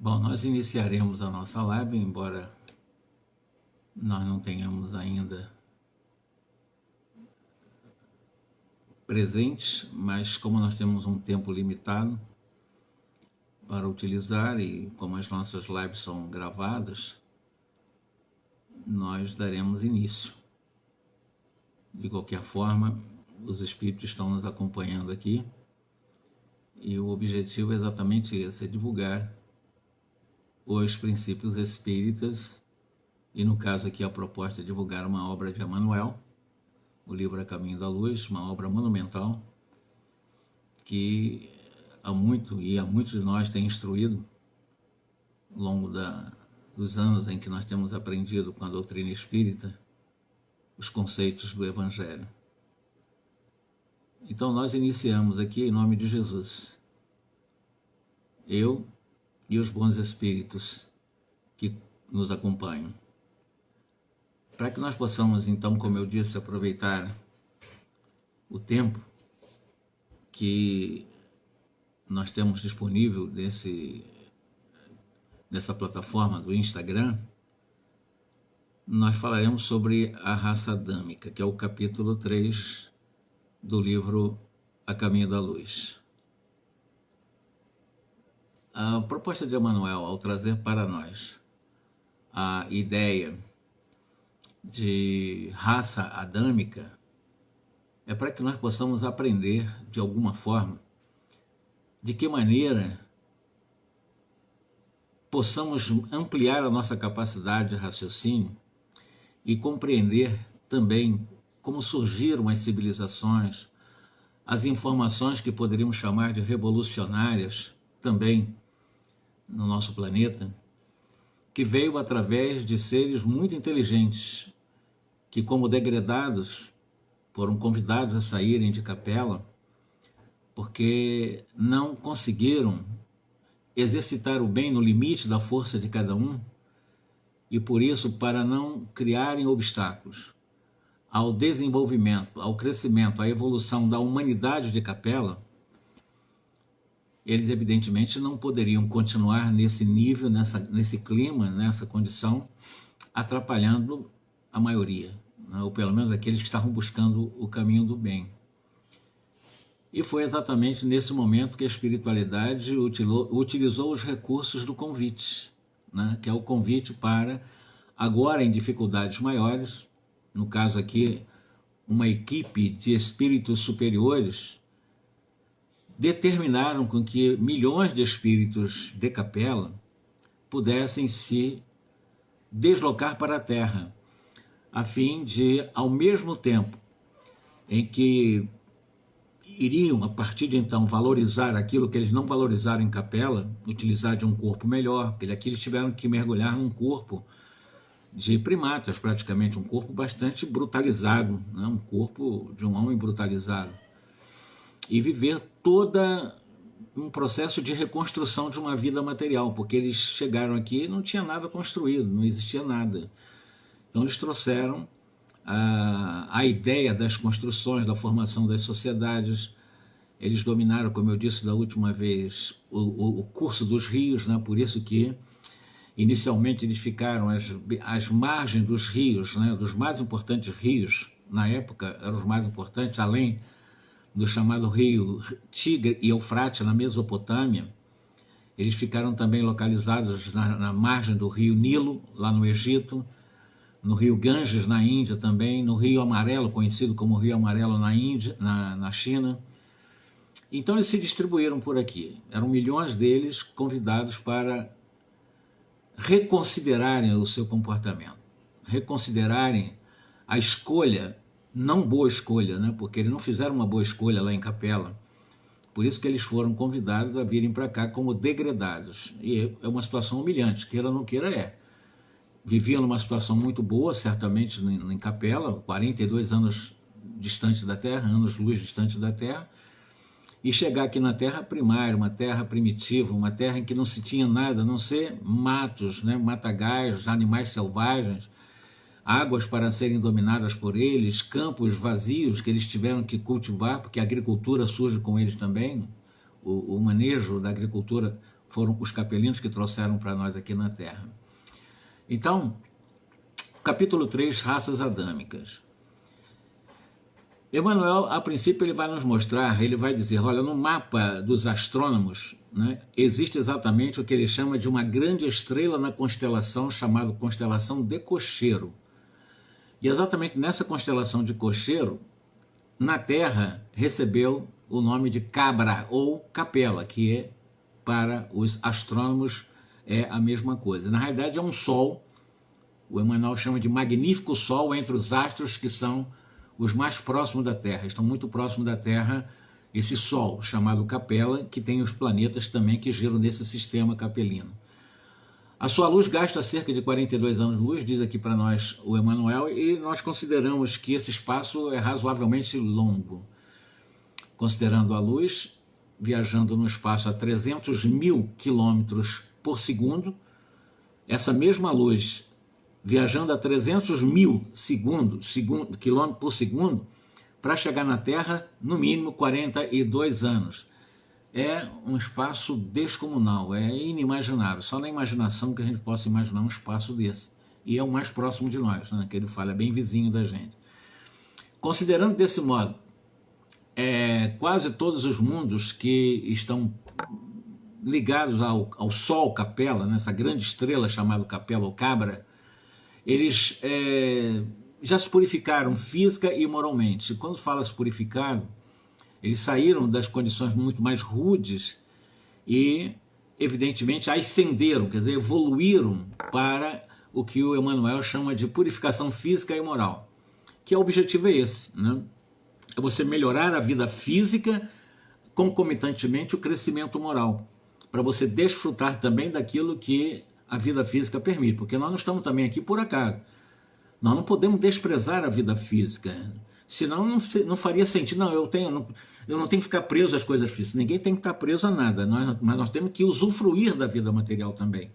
Bom, nós iniciaremos a nossa live, embora nós não tenhamos ainda presentes, mas como nós temos um tempo limitado para utilizar e como as nossas lives são gravadas, nós daremos início. De qualquer forma, os espíritos estão nos acompanhando aqui e o objetivo é exatamente esse, é divulgar os princípios espíritas, e no caso aqui a proposta é divulgar uma obra de Emmanuel, o livro A Caminho da Luz, uma obra monumental que há muitos de nós tem instruído ao longo dos anos em que nós temos aprendido com a doutrina espírita os conceitos do Evangelho. Então nós iniciamos aqui em nome de Jesus. Eu e os bons espíritos que nos acompanham. Para que nós possamos, então, como eu disse, aproveitar o tempo que nós temos disponível nessa plataforma do Instagram, nós falaremos sobre a raça adâmica, que é o capítulo 3 do livro A Caminho da Luz. A proposta de Emmanuel, ao trazer para nós a ideia de raça adâmica, é para que nós possamos aprender, de alguma forma, de que maneira possamos ampliar a nossa capacidade de raciocínio e compreender também como surgiram as civilizações, as informações que poderíamos chamar de revolucionárias também no nosso planeta, que veio através de seres muito inteligentes, que como degredados foram convidados a saírem de capela, porque não conseguiram exercitar o bem no limite da força de cada um, e por isso, para não criarem obstáculos ao desenvolvimento, ao crescimento, à evolução da humanidade de capela, eles evidentemente não poderiam continuar nesse nível, nesse clima, nessa condição, atrapalhando a maioria, né? Ou pelo menos aqueles que estavam buscando o caminho do bem. E foi exatamente nesse momento que a espiritualidade utilizou os recursos do convite, né? Que é o convite para, agora em dificuldades maiores, no caso aqui, uma equipe de espíritos superiores, determinaram com que milhões de espíritos de capela pudessem se deslocar para a Terra, a fim de, ao mesmo tempo em que iriam, a partir de então, valorizar aquilo que eles não valorizaram em capela, utilizar de um corpo melhor, porque aqui eles tiveram que mergulhar num corpo de primatas, praticamente, um corpo bastante brutalizado, né? Um corpo de um homem brutalizado, e viver toda um processo de reconstrução de uma vida material, porque eles chegaram aqui e não tinha nada construído, não existia nada. Então eles trouxeram a ideia das construções, da formação das sociedades. Eles dominaram, como eu disse da última vez, o curso dos rios, né? Por isso que inicialmente eles ficaram às margens dos rios, né? Dos mais importantes rios, na época eram os mais importantes, além do chamado rio Tigre e Eufrates, na Mesopotâmia. Eles ficaram também localizados na margem do rio Nilo, lá no Egito, no rio Ganges, na Índia também, no rio Amarelo, conhecido como rio Amarelo na Índia, na China. Então eles se distribuíram por aqui. Eram milhões deles convidados para reconsiderarem o seu comportamento, reconsiderarem a escolha, não boa escolha, né? Porque eles não fizeram uma boa escolha lá em capela. Por isso que eles foram convidados a virem para cá como degredados. E é uma situação humilhante, queira ou não queira é. Viviam numa situação muito boa, certamente em capela, 42 anos distante da Terra, anos-luz distante da Terra, e chegar aqui na terra primária, uma terra primitiva, uma terra em que não se tinha nada, a não ser matos, né? Matagais, animais selvagens, águas para serem dominadas por eles, campos vazios que eles tiveram que cultivar, porque a agricultura surge com eles também. O manejo da agricultura foram os capelinos que trouxeram para nós aqui na Terra. Então, capítulo 3, raças adâmicas. Emmanuel, a princípio, ele vai nos mostrar, ele vai dizer, olha, no mapa dos astrônomos, né, existe exatamente o que ele chama de uma grande estrela na constelação, chamada constelação de Cocheiro. E exatamente nessa constelação de Cocheiro, na Terra, recebeu o nome de Cabra ou Capela, que é, para os astrônomos, é a mesma coisa. Na realidade, é um Sol, o Emmanuel chama de magnífico Sol entre os astros que são os mais próximos da Terra. Estão muito próximos da Terra esse Sol, chamado Capela, que tem os planetas também que giram nesse sistema capelino. A sua luz gasta cerca de 42 anos-luz, diz aqui para nós o Emmanuel, e nós consideramos que esse espaço é razoavelmente longo. Considerando a luz, viajando no espaço a 300 mil quilômetros por segundo, essa mesma luz, viajando a 300 mil quilômetros por segundo, para chegar na Terra, no mínimo 42 anos. É um espaço descomunal, é inimaginável. Só na imaginação que a gente possa imaginar um espaço desse. E é o mais próximo de nós, né? Que ele fala, é bem vizinho da gente. Considerando desse modo, quase todos os mundos que estão ligados ao Sol Capela, nessa grande estrela chamada Capela ou Cabra, eles já se purificaram física e moralmente. Quando fala se purificaram, eles saíram das condições muito mais rudes e, evidentemente, ascenderam, quer dizer, evoluíram para o que o Emmanuel chama de purificação física e moral. Que o objetivo é esse, né? É você melhorar a vida física, concomitantemente o crescimento moral, para você desfrutar também daquilo que a vida física permite, porque nós não estamos também aqui por acaso. Nós não podemos desprezar a vida física, senão não faria sentido. Não, eu não tenho que ficar preso às coisas físicas, ninguém tem que estar preso a nada, mas nós temos que usufruir da vida material também.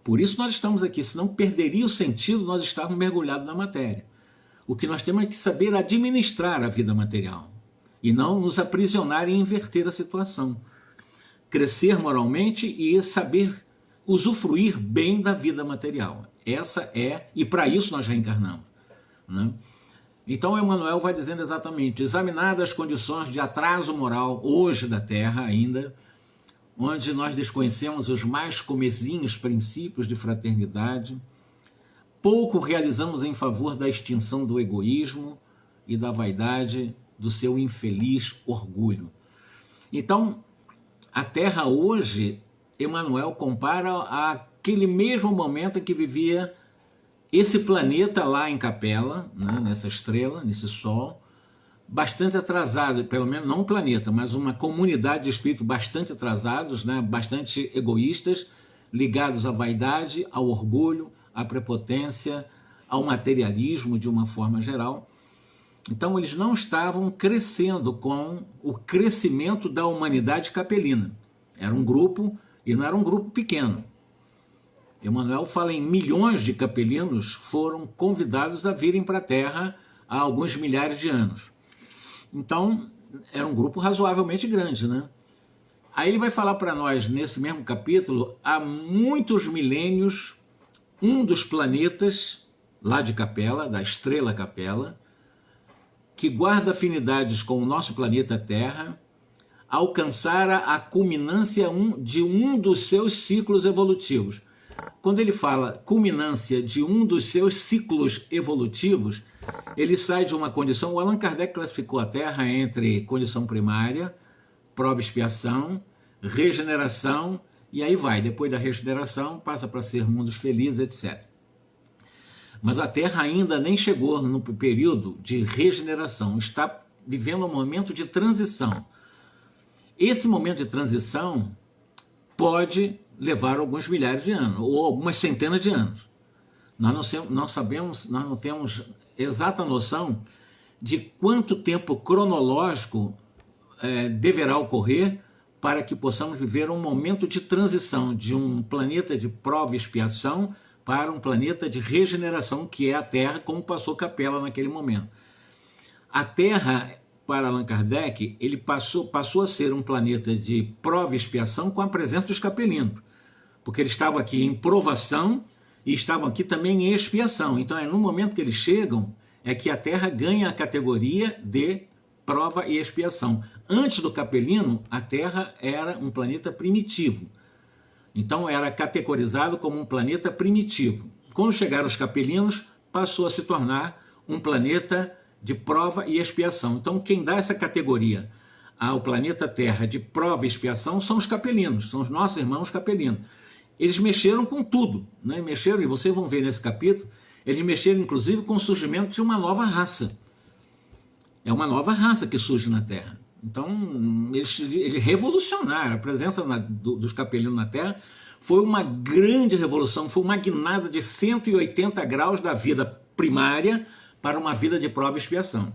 Por isso nós estamos aqui, senão perderia o sentido nós estarmos mergulhados na matéria. O que nós temos é que saber administrar a vida material, e não nos aprisionar e inverter a situação. Crescer moralmente e saber usufruir bem da vida material. Essa e para isso nós reencarnamos, né? Então Emmanuel vai dizendo exatamente, examinadas as condições de atraso moral hoje da Terra ainda, onde nós desconhecemos os mais comezinhos princípios de fraternidade, pouco realizamos em favor da extinção do egoísmo e da vaidade do seu infeliz orgulho. Então, a Terra hoje, Emmanuel compara àquele mesmo momento em que vivia esse planeta lá em Capela, né, nessa estrela, nesse Sol, bastante atrasado, pelo menos não um planeta, mas uma comunidade de espíritos bastante atrasados, né, bastante egoístas, ligados à vaidade, ao orgulho, à prepotência, ao materialismo de uma forma geral. Então eles não estavam crescendo com o crescimento da humanidade capelina. Era um grupo, e não era um grupo pequeno. Emmanuel fala em milhões de capelinos foram convidados a virem para a Terra há alguns milhares de anos. Então, era um grupo razoavelmente grande, né? Aí ele vai falar para nós, nesse mesmo capítulo, há muitos milênios, um dos planetas lá de Capela, da estrela Capela, que guarda afinidades com o nosso planeta Terra, alcançara a culminância de um dos seus ciclos evolutivos. Quando ele fala culminância de um dos seus ciclos evolutivos, ele sai de uma condição, o Allan Kardec classificou a Terra entre condição primária, prova e expiação, regeneração, e aí vai, depois da regeneração passa para ser mundos felizes, etc. Mas a Terra ainda nem chegou no período de regeneração, está vivendo um momento de transição. Esse momento de transição pode levar alguns milhares de anos, ou algumas centenas de anos. Nós não temos exata noção de quanto tempo cronológico deverá ocorrer para que possamos viver um momento de transição de um planeta de prova e expiação para um planeta de regeneração, que é a Terra, como passou Capela naquele momento. A Terra para Allan Kardec, ele passou a ser um planeta de prova e expiação com a presença dos capelinos, porque eles estavam aqui em provação e estavam aqui também em expiação. Então é no momento que eles chegam é que a Terra ganha a categoria de prova e expiação. Antes do capelino, a Terra era um planeta primitivo. Então era categorizado como um planeta primitivo. Quando chegaram os capelinos, passou a se tornar um planeta de prova e expiação. Então quem dá essa categoria ao planeta Terra de prova e expiação são os capelinos, são os nossos irmãos capelinos. Eles mexeram com tudo, né? Mexeram, e vocês vão ver nesse capítulo, eles mexeram inclusive com o surgimento de uma nova raça. É uma nova raça que surge na Terra. Então, eles revolucionaram. A presença dos capelinos na Terra foi uma grande revolução, foi uma guinada de 180 graus da vida primária para uma vida de prova e expiação.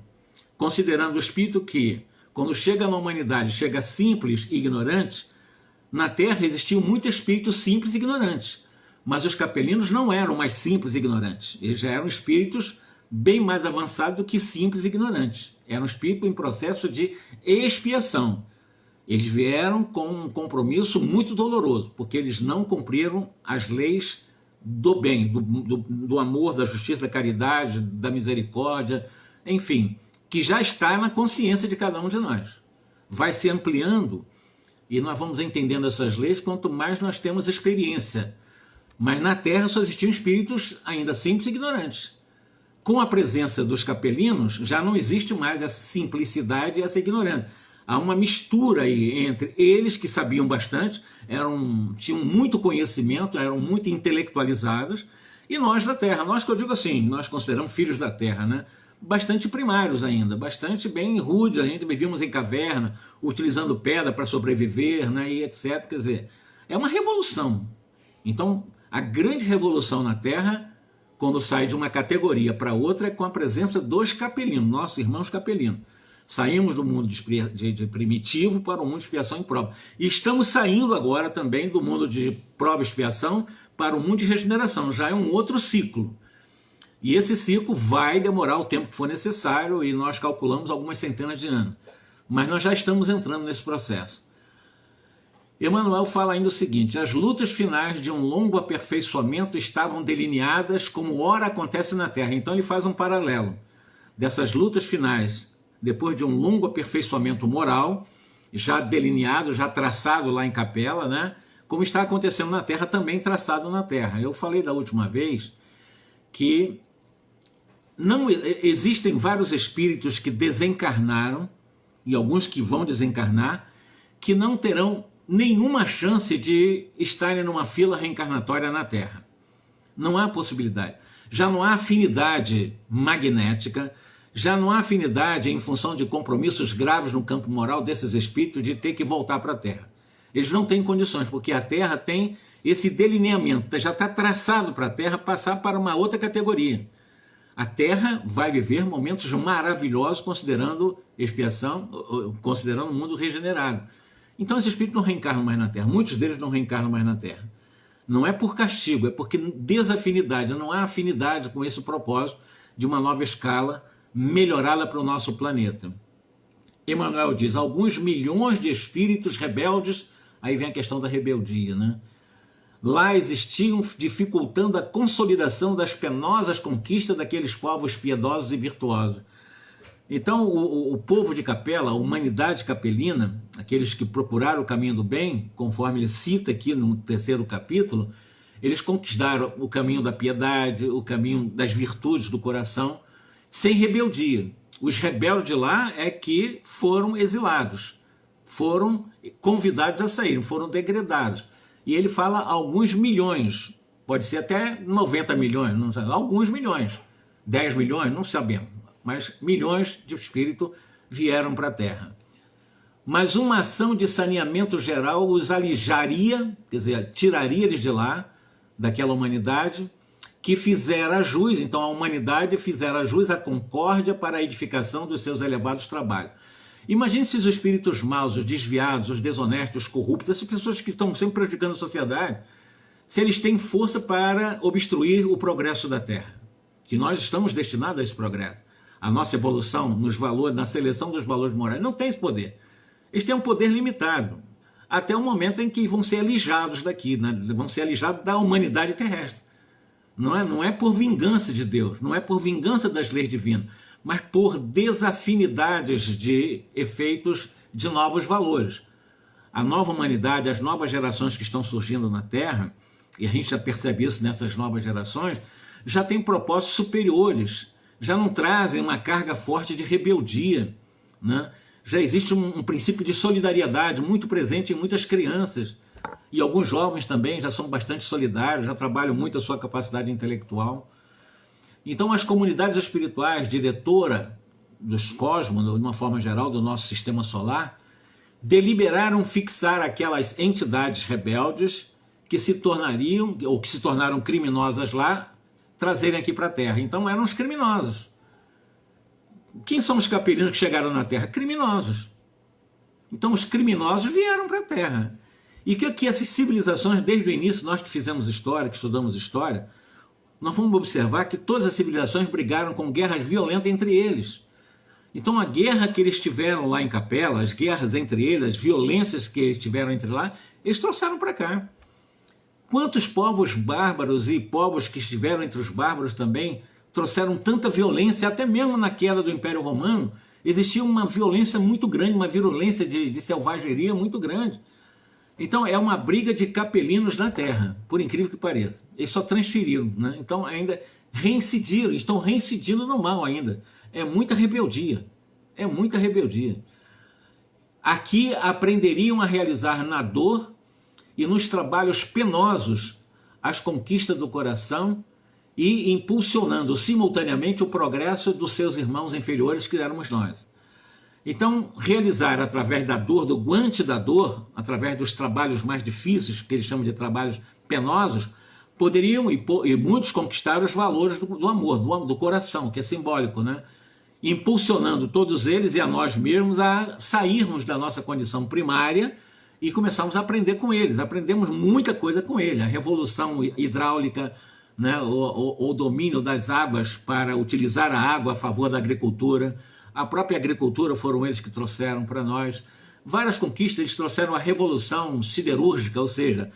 Considerando o espírito que, quando chega na humanidade, chega simples e ignorante, na Terra existiam muitos espíritos simples e ignorantes, mas os capelinos não eram mais simples e ignorantes, eles já eram espíritos bem mais avançados do que simples e ignorantes. Eram espíritos em processo de expiação. Eles vieram com um compromisso muito doloroso, porque eles não cumpriram as leis do bem, do amor, da justiça, da caridade, da misericórdia, enfim, que já está na consciência de cada um de nós. Vai se ampliando e nós vamos entendendo essas leis quanto mais nós temos experiência. Mas na Terra só existiam espíritos ainda simples e ignorantes. Com a presença dos capelinos, já não existe mais essa simplicidade e essa ignorância. Há uma mistura aí entre eles, que sabiam bastante, tinham muito conhecimento, eram muito intelectualizados, e nós da Terra. Nós, que eu digo assim, nós consideramos filhos da Terra, né? Bastante primários ainda, bastante bem rudes, a gente vivíamos em caverna, utilizando pedra para sobreviver, né, e etc. Quer dizer, é uma revolução. Então, a grande revolução na Terra, quando sai de uma categoria para outra, é com a presença dos capelinos, nossos irmãos capelinos. Saímos do mundo de primitivo para o mundo de expiação e prova. E estamos saindo agora também do mundo de prova e expiação para o mundo de regeneração. Já é um outro ciclo. E esse ciclo vai demorar o tempo que for necessário, e nós calculamos algumas centenas de anos. Mas nós já estamos entrando nesse processo. Emmanuel fala ainda o seguinte: as lutas finais de um longo aperfeiçoamento estavam delineadas como ora acontece na Terra. Então ele faz um paralelo dessas lutas finais, depois de um longo aperfeiçoamento moral, já delineado, já traçado lá em Capela, né? Como está acontecendo na Terra, também traçado na Terra. Eu falei da última vez que não existem vários espíritos que desencarnaram, e alguns que vão desencarnar, que não terão nenhuma chance de estarem numa fila reencarnatória na Terra. Não há possibilidade. Já não há afinidade magnética, já não há afinidade em função de compromissos graves no campo moral desses espíritos de ter que voltar para a Terra. Eles não têm condições, porque a Terra tem esse delineamento, já está traçado para a Terra passar para uma outra categoria. A Terra vai viver momentos maravilhosos considerando expiação, considerando o mundo regenerado. Então esses espíritos não reencarnam mais na Terra, muitos deles não reencarnam mais na Terra. Não é por castigo, é porque desafinidade, não há afinidade com esse propósito de uma nova escala melhorada para o nosso planeta. Emmanuel diz: alguns milhões de espíritos rebeldes, aí vem a questão da rebeldia, né? Lá existiam, dificultando a consolidação das penosas conquistas daqueles povos piedosos e virtuosos. Então o povo de Capela, a humanidade capelina, aqueles que procuraram o caminho do bem, conforme ele cita aqui no 3º capítulo, eles conquistaram o caminho da piedade, o caminho das virtudes do coração, sem rebeldia. Os rebeldes de lá é que foram exilados, foram convidados a sair, foram degradados. E ele fala alguns milhões, pode ser até 90 milhões, não sei, alguns milhões, 10 milhões, não sabemos, mas milhões de espíritos vieram para a Terra. Mas uma ação de saneamento geral os alijaria, quer dizer, tiraria eles de lá, daquela humanidade, que fizera jus, então a humanidade fizera jus à concórdia para a edificação dos seus elevados trabalhos. Imagine se os espíritos maus, os desviados, os desonestos, os corruptos, essas pessoas que estão sempre prejudicando a sociedade, se eles têm força para obstruir o progresso da Terra, que nós estamos destinados a esse progresso. a nossa evolução nos valores, na seleção dos valores morais. Não tem esse poder. Eles têm um poder limitado, até o momento em que vão ser alijados daqui, né? Vão ser alijados da humanidade terrestre. Não é por vingança de Deus, não é por vingança das leis divinas, mas por desafinidades de efeitos de novos valores. A nova humanidade, as novas gerações que estão surgindo na Terra, e a gente já percebe isso nessas novas gerações, já têm propósitos superiores, já não trazem uma carga forte de rebeldia, né? Já existe um princípio de solidariedade muito presente em muitas crianças, e alguns jovens também já são bastante solidários, já trabalham muito a sua capacidade intelectual. Então as comunidades espirituais, diretora dos cosmos, de uma forma geral, do nosso sistema solar, deliberaram fixar aquelas entidades rebeldes que se tornariam, ou que se tornaram criminosas lá, trazerem aqui para a Terra. Então eram os criminosos. Quem são os capelinos que chegaram na Terra? Criminosos. Então os criminosos vieram para a Terra. E que essas civilizações, desde o início, nós que fizemos história, que estudamos história, nós vamos observar que todas as civilizações brigaram com guerras violentas entre eles. Então a guerra que eles tiveram lá em Capela, as guerras entre eles, as violências que eles tiveram entre lá, eles trouxeram para cá. Quantos povos bárbaros e povos que estiveram entre os bárbaros também trouxeram tanta violência, até mesmo na queda do Império Romano, existia uma violência muito grande, uma virulência de selvageria muito grande. Então é uma briga de capelinos na Terra, por incrível que pareça. Eles só transferiram, né? Então ainda reincidiram, estão reincidindo no mal ainda. É muita rebeldia, é muita rebeldia. Aqui aprenderiam a realizar na dor e nos trabalhos penosos as conquistas do coração e impulsionando simultaneamente o progresso dos seus irmãos inferiores que éramos nós. Então, realizar através da dor, do guante da dor, através dos trabalhos mais difíceis, que eles chamam de trabalhos penosos, poderiam, e muitos conquistaram os valores do amor, do coração, que é simbólico, né? Impulsionando todos eles e a nós mesmos a sairmos da nossa condição primária e começarmos a aprender com eles. Aprendemos muita coisa com eles, a revolução hidráulica, né? O domínio das águas para utilizar a água a favor da agricultura. A própria agricultura foram eles que trouxeram para nós. Várias conquistas, eles trouxeram a revolução siderúrgica, ou seja,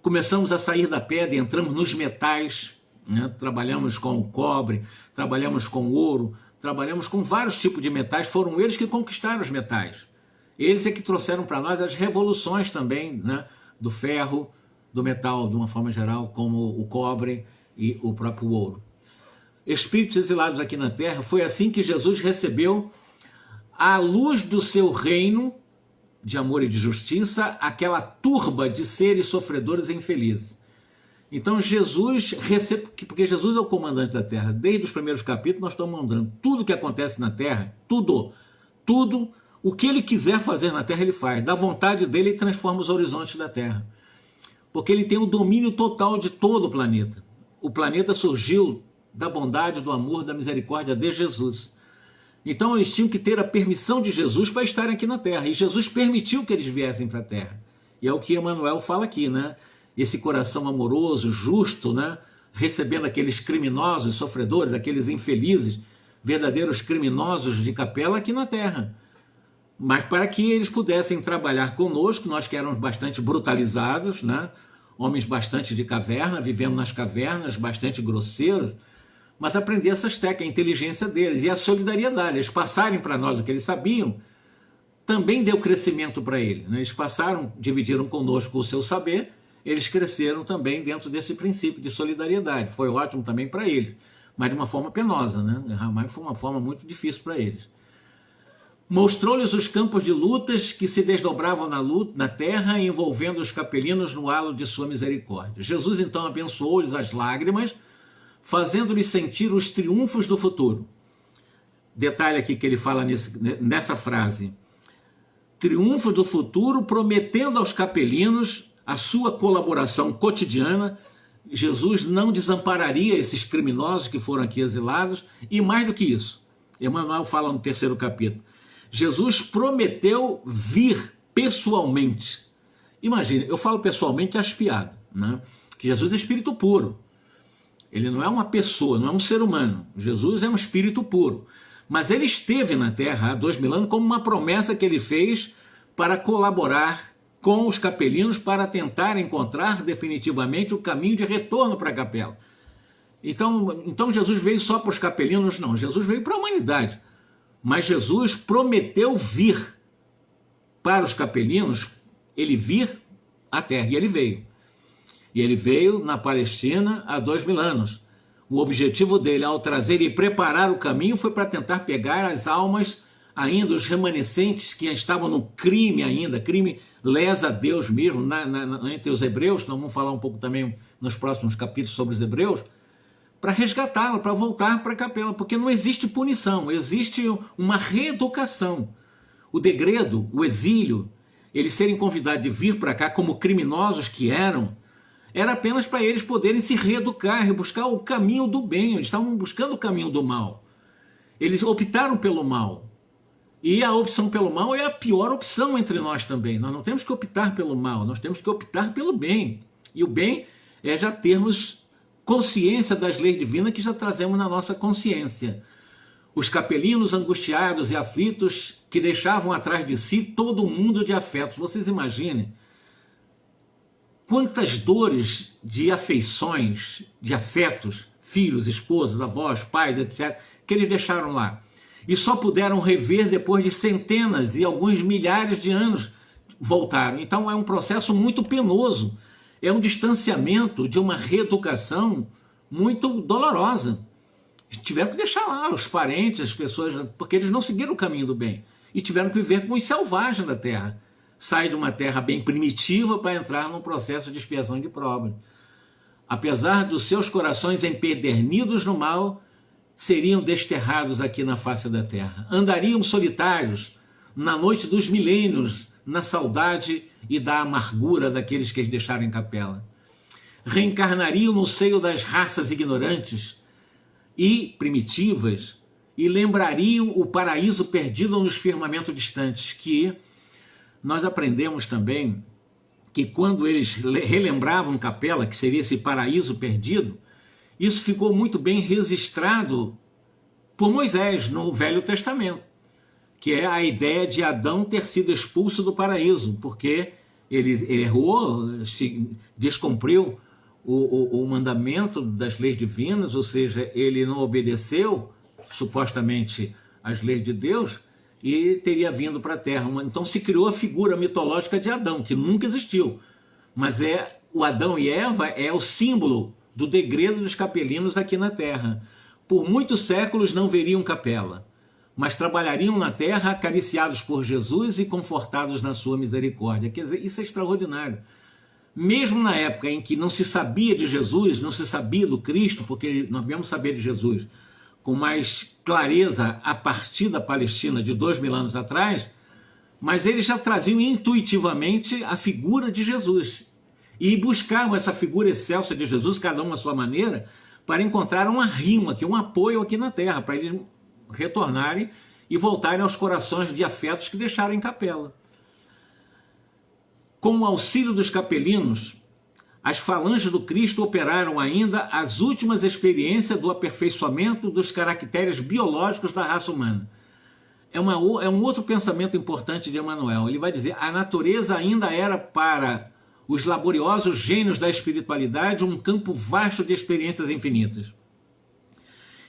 começamos a sair da pedra e entramos nos metais, né? Trabalhamos com o cobre, trabalhamos com o ouro, trabalhamos com vários tipos de metais, foram eles que conquistaram os metais. Eles é que trouxeram para nós as revoluções também, né? Do ferro, do metal, de uma forma geral, como o cobre e o próprio ouro. Espíritos exilados aqui na Terra, foi assim que Jesus recebeu a luz do seu reino de amor e de justiça, aquela turba de seres sofredores e infelizes. Então Jesus recebe, porque Jesus é o comandante da Terra, desde os primeiros capítulos nós estamos mandando tudo que acontece na Terra, tudo, o que ele quiser fazer na Terra ele faz, da vontade dele ele transforma os horizontes da Terra, porque ele tem o domínio total de todo o planeta. O planeta surgiu da bondade, do amor, da misericórdia de Jesus. Então eles tinham que ter a permissão de Jesus para estarem aqui na Terra, e Jesus permitiu que eles viessem para a Terra. E é o que Emmanuel fala aqui, né? Esse coração amoroso, justo, né? Recebendo aqueles criminosos, sofredores, aqueles infelizes, verdadeiros criminosos de Capela aqui na Terra. Mas para que eles pudessem trabalhar conosco, nós que éramos bastante brutalizados, né? Homens bastante de caverna, vivendo nas cavernas, bastante grosseiros, mas aprender essas técnicas, a inteligência deles e a solidariedade, eles passarem para nós o que eles sabiam, também deu crescimento para eles, né? Eles passaram, dividiram conosco o seu saber, eles cresceram também dentro desse princípio de solidariedade. Foi ótimo também para eles, mas de uma forma penosa, né? Mas foi uma forma muito difícil para eles. Mostrou-lhes os campos de lutas que se desdobravam na terra, envolvendo os capelinos no halo de sua misericórdia. Jesus então abençoou-lhes as lágrimas, fazendo-lhes sentir os triunfos do futuro. Detalhe aqui que ele fala nessa frase. Triunfos do futuro, prometendo aos capelinos a sua colaboração cotidiana. Jesus não desampararia esses criminosos que foram aqui exilados, e mais do que isso, Emmanuel fala no 3º capítulo, Jesus prometeu vir pessoalmente. Imagine, eu falo pessoalmente as piadas, né? Que Jesus é espírito puro. Ele não é uma pessoa, não é um ser humano. Jesus é um espírito puro. Mas ele esteve na Terra há 2000 anos como uma promessa que ele fez para colaborar com os capelinos para tentar encontrar definitivamente o caminho de retorno para a capela. Então Jesus veio só para os capelinos? Não, Jesus veio para a humanidade. Mas Jesus prometeu vir para os capelinos, ele vir à Terra, e ele veio. E ele veio na Palestina há 2000 anos. O objetivo dele, ao trazer e preparar o caminho, foi para tentar pegar as almas ainda, os remanescentes que estavam no crime ainda, crime lesa a Deus mesmo, entre os hebreus, nós vamos falar um pouco também nos próximos capítulos sobre os hebreus, para resgatá-lo, para voltar para a capela, porque não existe punição, existe uma reeducação. O degredo, o exílio, eles serem convidados de vir para cá como criminosos que eram, era apenas para eles poderem se reeducar e buscar o caminho do bem. Eles estavam buscando o caminho do mal. Eles optaram pelo mal. E a opção pelo mal é a pior opção entre nós também. Nós não temos que optar pelo mal, nós temos que optar pelo bem. E o bem é já termos consciência das leis divinas que já trazemos na nossa consciência. Os capelinos angustiados e aflitos que deixavam atrás de si todo um mundo de afetos. Vocês imaginem quantas dores de afeições, de afetos, filhos, esposas, avós, pais, etc., que eles deixaram lá. E só puderam rever depois de centenas e alguns milhares de anos voltaram. Então é um processo muito penoso. É um distanciamento de uma reeducação muito dolorosa. Tiveram que deixar lá os parentes, as pessoas, porque eles não seguiram o caminho do bem. E tiveram que viver com os selvagens da terra. Sai de uma terra bem primitiva para entrar num processo de expiação de provas. Apesar dos seus corações empedernidos no mal, seriam desterrados aqui na face da terra. Andariam solitários na noite dos milênios, na saudade e da amargura daqueles que eles deixaram em capela. Reencarnariam no seio das raças ignorantes e primitivas e lembrariam o paraíso perdido nos firmamentos distantes, que nós aprendemos também que quando eles relembravam Capela, que seria esse paraíso perdido, isso ficou muito bem registrado por Moisés no Velho Testamento, que é a ideia de Adão ter sido expulso do paraíso, porque ele errou, se descumpriu o mandamento das leis divinas, ou seja, ele não obedeceu supostamente às leis de Deus, e teria vindo para a Terra. Então se criou a figura mitológica de Adão, que nunca existiu. Mas o Adão e Eva é o símbolo do degredo dos capelinos aqui na Terra. Por muitos séculos não veriam capela, mas trabalhariam na Terra acariciados por Jesus e confortados na sua misericórdia. Quer dizer, isso é extraordinário. Mesmo na época em que não se sabia de Jesus, não se sabia do Cristo, porque nós viemos saber de Jesus com mais clareza a partir da Palestina de 2000 anos atrás, mas eles já traziam intuitivamente a figura de Jesus e buscavam essa figura excelsa de Jesus, cada um à sua maneira, para encontrar uma rima, um apoio aqui na Terra, para eles retornarem e voltarem aos corações de afetos que deixaram em capela. Com o auxílio dos capelinos, as falanges do Cristo operaram ainda as últimas experiências do aperfeiçoamento dos caracteres biológicos da raça humana. É um outro pensamento importante de Emmanuel. Ele vai dizer: a natureza ainda era para os laboriosos gênios da espiritualidade um campo vasto de experiências infinitas.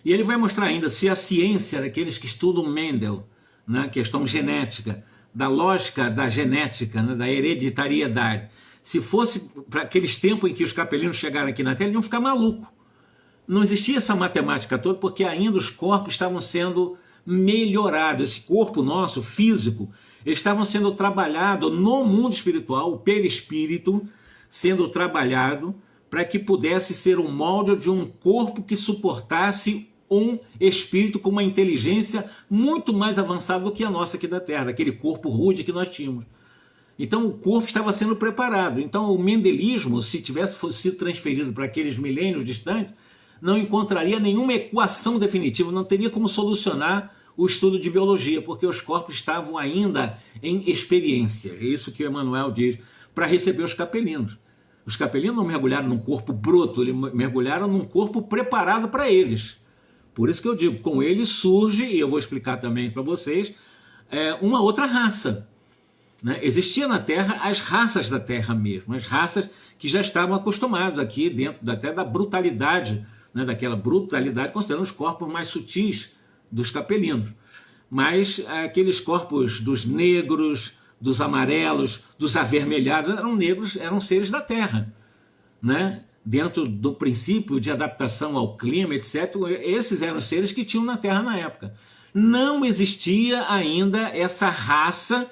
E ele vai mostrar ainda se a ciência daqueles que estudam Mendel, né, questão genética, da lógica da genética, né, da hereditariedade, se fosse para aqueles tempos em que os capelinos chegaram aqui na Terra, eles iam ficar malucos. Não existia essa matemática toda, porque ainda os corpos estavam sendo melhorados. Esse corpo nosso, físico, eles estavam sendo trabalhado no mundo espiritual, o perispírito sendo trabalhado para que pudesse ser um molde de um corpo que suportasse um espírito com uma inteligência muito mais avançada do que a nossa aqui da Terra, aquele corpo rude que nós tínhamos. Então o corpo estava sendo preparado. Então o mendelismo, se fosse sido transferido para aqueles milênios distantes, não encontraria nenhuma equação definitiva, não teria como solucionar o estudo de biologia, porque os corpos estavam ainda em experiência. É isso que o Emmanuel diz, para receber os capelinos. Os capelinos não mergulharam num corpo bruto, eles mergulharam num corpo preparado para eles, Por isso que eu digo, com ele surge, e eu vou explicar também para vocês, uma outra raça. Né? Existia na Terra as raças da Terra mesmo, as raças que já estavam acostumados aqui dentro até da brutalidade, né? Daquela brutalidade, considerando os corpos mais sutis dos capelinos. Mas aqueles corpos dos negros, dos amarelos, dos avermelhados, eram negros, eram seres da Terra. Né? Dentro do princípio de adaptação ao clima, etc., esses eram os seres que tinham na Terra na época. Não existia ainda essa raça,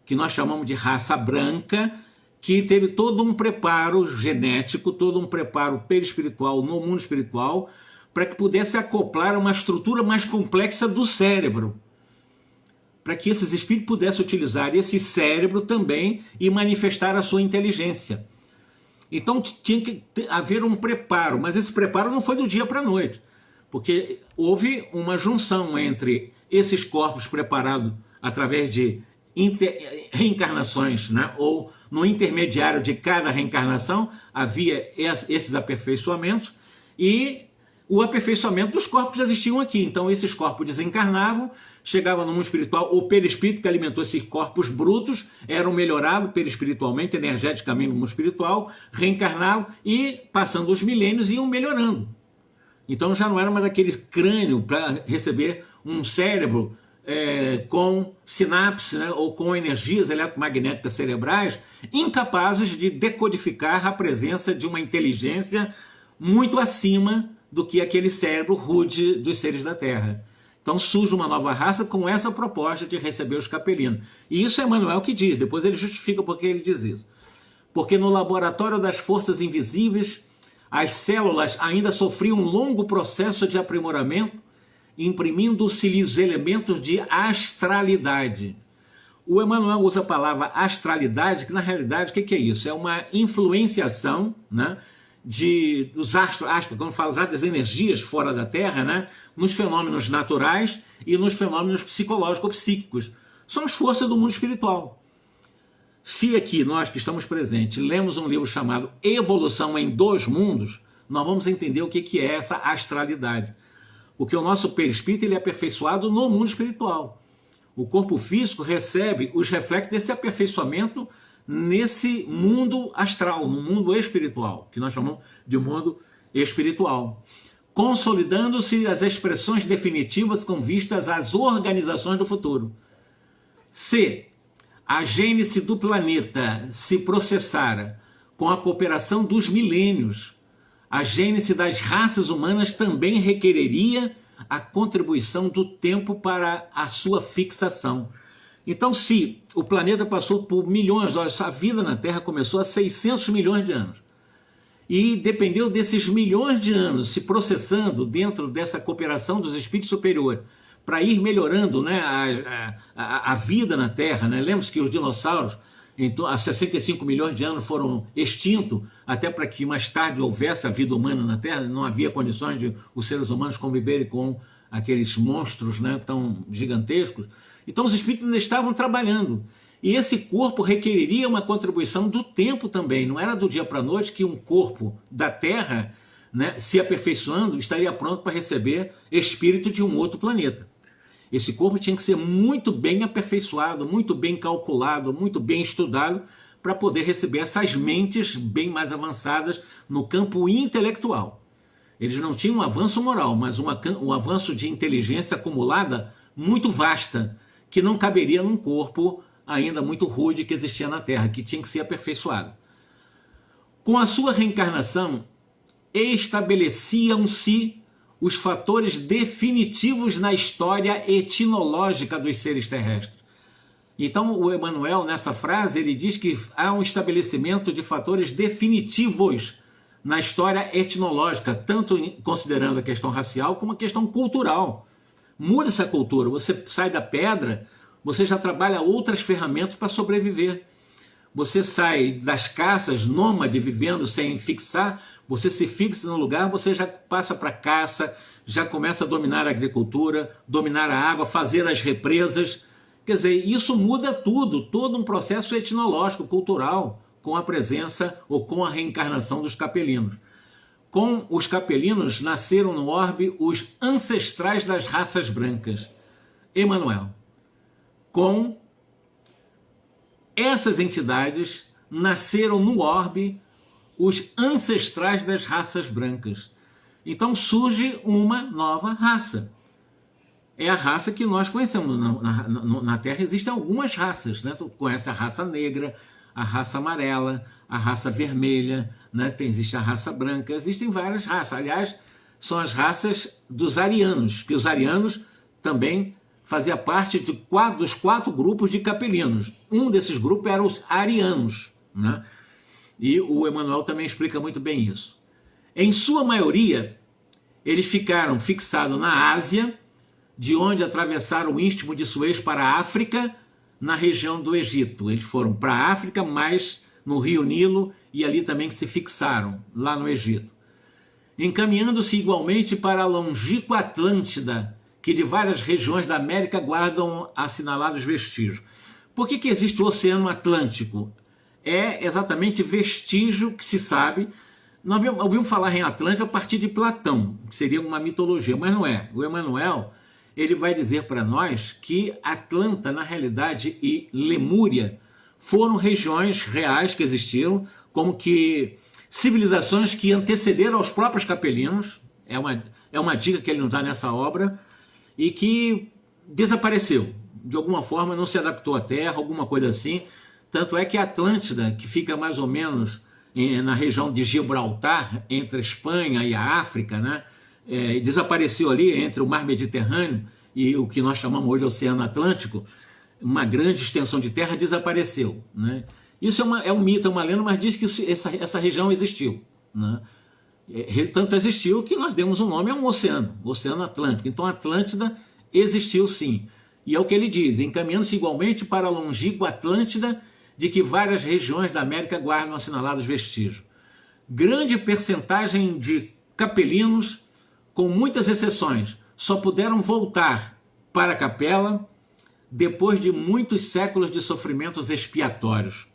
que nós chamamos de raça branca, que teve todo um preparo genético, todo um preparo perispiritual no mundo espiritual, para que pudesse acoplar uma estrutura mais complexa do cérebro, para que esses espíritos pudessem utilizar esse cérebro também e manifestar a sua inteligência. Então tinha que haver um preparo, mas esse preparo não foi do dia para a noite, porque houve uma junção entre esses corpos preparados através de reencarnações, né? Ou no intermediário de cada reencarnação havia esses aperfeiçoamentos, e o aperfeiçoamento dos corpos já existiam aqui. Então esses corpos desencarnavam, chegavam no mundo espiritual, o perispírito que alimentou esses corpos brutos eram melhorados perispiritualmente, energeticamente no mundo espiritual, reencarnavam e, passando os milênios, iam melhorando. Então já não era mais aquele crânio para receber um cérebro com sinapse, né, ou com energias eletromagnéticas cerebrais incapazes de decodificar a presença de uma inteligência muito acima do que aquele cérebro rude dos seres da Terra. Então surge uma nova raça com essa proposta de receber os capelinos. E isso é Emmanuel que diz, depois ele justifica por que ele diz isso. Porque no laboratório das forças invisíveis, as células ainda sofriam um longo processo de aprimoramento, imprimindo-se-lhes os elementos de astralidade. O Emmanuel usa a palavra astralidade, que na realidade o que é isso? É uma influenciação, né, dos astros, quando fala já das energias fora da Terra, né, nos fenômenos naturais e nos fenômenos psicológicos ou psíquicos. São as forças do mundo espiritual. Se aqui nós que estamos presentes lemos um livro chamado Evolução em Dois Mundos, nós vamos entender o que é essa astralidade. Porque o nosso perispírito ele é aperfeiçoado no mundo espiritual. O corpo físico recebe os reflexos desse aperfeiçoamento nesse mundo astral, no mundo espiritual, que nós chamamos de mundo espiritual. Consolidando-se as expressões definitivas com vistas às organizações do futuro. Se a gênese do planeta se processara com a cooperação dos milênios, a gênese das raças humanas também requereria a contribuição do tempo para a sua fixação. Então, se o planeta passou por milhões de anos, a vida na Terra começou há 600 milhões de anos, e dependeu desses milhões de anos se processando dentro dessa cooperação dos espíritos superiores, para ir melhorando, né, a vida na Terra. Né? Lembra-se que os dinossauros, então, há 65 milhões de anos, foram extintos, até para que mais tarde houvesse a vida humana na Terra. Não havia condições de os seres humanos conviverem com aqueles monstros, né, tão gigantescos. Então os espíritos ainda estavam trabalhando. E esse corpo requeriria uma contribuição do tempo também. Não era do dia para a noite que um corpo da Terra, né, se aperfeiçoando, estaria pronto para receber espírito de um outro planeta. Esse corpo tinha que ser muito bem aperfeiçoado, muito bem calculado, muito bem estudado, para poder receber essas mentes bem mais avançadas no campo intelectual. Eles não tinham um avanço moral, mas um avanço de inteligência acumulada muito vasta, que não caberia num corpo ainda muito rude que existia na Terra, que tinha que ser aperfeiçoado. Com a sua reencarnação, estabeleciam-se os fatores definitivos na história etnológica dos seres terrestres. Então o Emmanuel, nessa frase, ele diz que há um estabelecimento de fatores definitivos na história etnológica, tanto considerando a questão racial como a questão cultural. Muda essa cultura, você sai da pedra, você já trabalha outras ferramentas para sobreviver. Você sai das caças, nômade, vivendo sem fixar, você se fixa no lugar, você já passa para a caça, já começa a dominar a agricultura, dominar a água, fazer as represas. Quer dizer, isso muda tudo, todo um processo etnológico, cultural, com a presença ou com a reencarnação dos capelinos. Com os capelinos nasceram no orbe os ancestrais das raças brancas. Emmanuel. Com essas entidades nasceram no orbe os ancestrais das raças brancas. Então surge uma nova raça. É a raça que nós conhecemos. Na Terra existem algumas raças, né? Tu conhece a raça negra, a raça amarela, a raça vermelha, né? Existe a raça branca, existem várias raças. Aliás, são as raças dos arianos, que os arianos também faziam parte dos 4 grupos de capelinos. Um desses grupos eram os arianos, né? E o Emmanuel também explica muito bem isso. Em sua maioria, eles ficaram fixados na Ásia, de onde atravessaram o Istmo de Suez para a África, na região do Egito. Eles foram para a África, mas no Rio Nilo, e ali também que se fixaram, lá no Egito. Encaminhando-se igualmente para a longínqua Atlântida, que de várias regiões da América guardam assinalados vestígios. Por que existe o Oceano Atlântico? É exatamente vestígio que se sabe. Nós ouvimos falar em Atlântida a partir de Platão, que seria uma mitologia, mas não é. O Emmanuel, ele vai dizer para nós que Atlanta, na realidade, e Lemúria foram regiões reais que existiram, como que civilizações que antecederam aos próprios capelinos. É uma dica que ele nos dá nessa obra, e que desapareceu. De alguma forma não se adaptou à Terra, alguma coisa assim. Tanto é que a Atlântida, que fica mais ou menos na região de Gibraltar, entre a Espanha e a África, né? Desapareceu ali entre o mar Mediterrâneo e o que nós chamamos hoje de Oceano Atlântico. Uma grande extensão de terra desapareceu, né? Isso é um mito, é uma lenda, mas diz que essa região existiu, né? Tanto existiu que nós demos um nome a um oceano, o Oceano Atlântico. Então a Atlântida existiu sim. E é o que ele diz, encaminhando-se igualmente para a longínqua Atlântida, de que várias regiões da América guardam assinalados vestígios. Grande percentagem de capelinos, com muitas exceções, só puderam voltar para a capela depois de muitos séculos de sofrimentos expiatórios.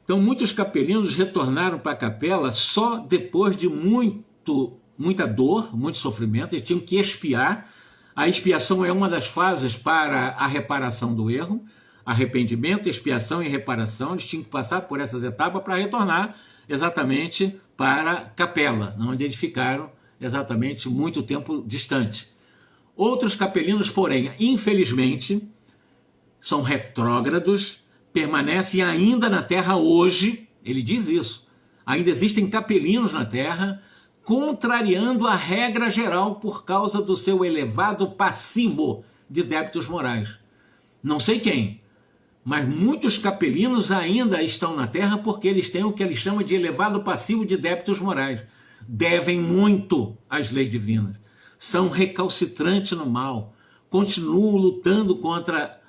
Então, muitos capelinos retornaram para a capela só depois de muita dor, muito sofrimento. Eles tinham que expiar. A expiação é uma das fases para a reparação do erro. Arrependimento, expiação e reparação. Eles tinham que passar por essas etapas para retornar exatamente para a capela, onde eles ficaram exatamente muito tempo distante. Outros capelinos, porém, infelizmente, são retrógrados, permanecem ainda na Terra hoje, ele diz isso. Ainda existem capelinos na Terra, contrariando a regra geral por causa do seu elevado passivo de débitos morais. Não sei quem, mas muitos capelinos ainda estão na Terra porque eles têm o que eles chamam de elevado passivo de débitos morais. Devem muito às leis divinas. São recalcitrantes no mal. Continuam lutando contra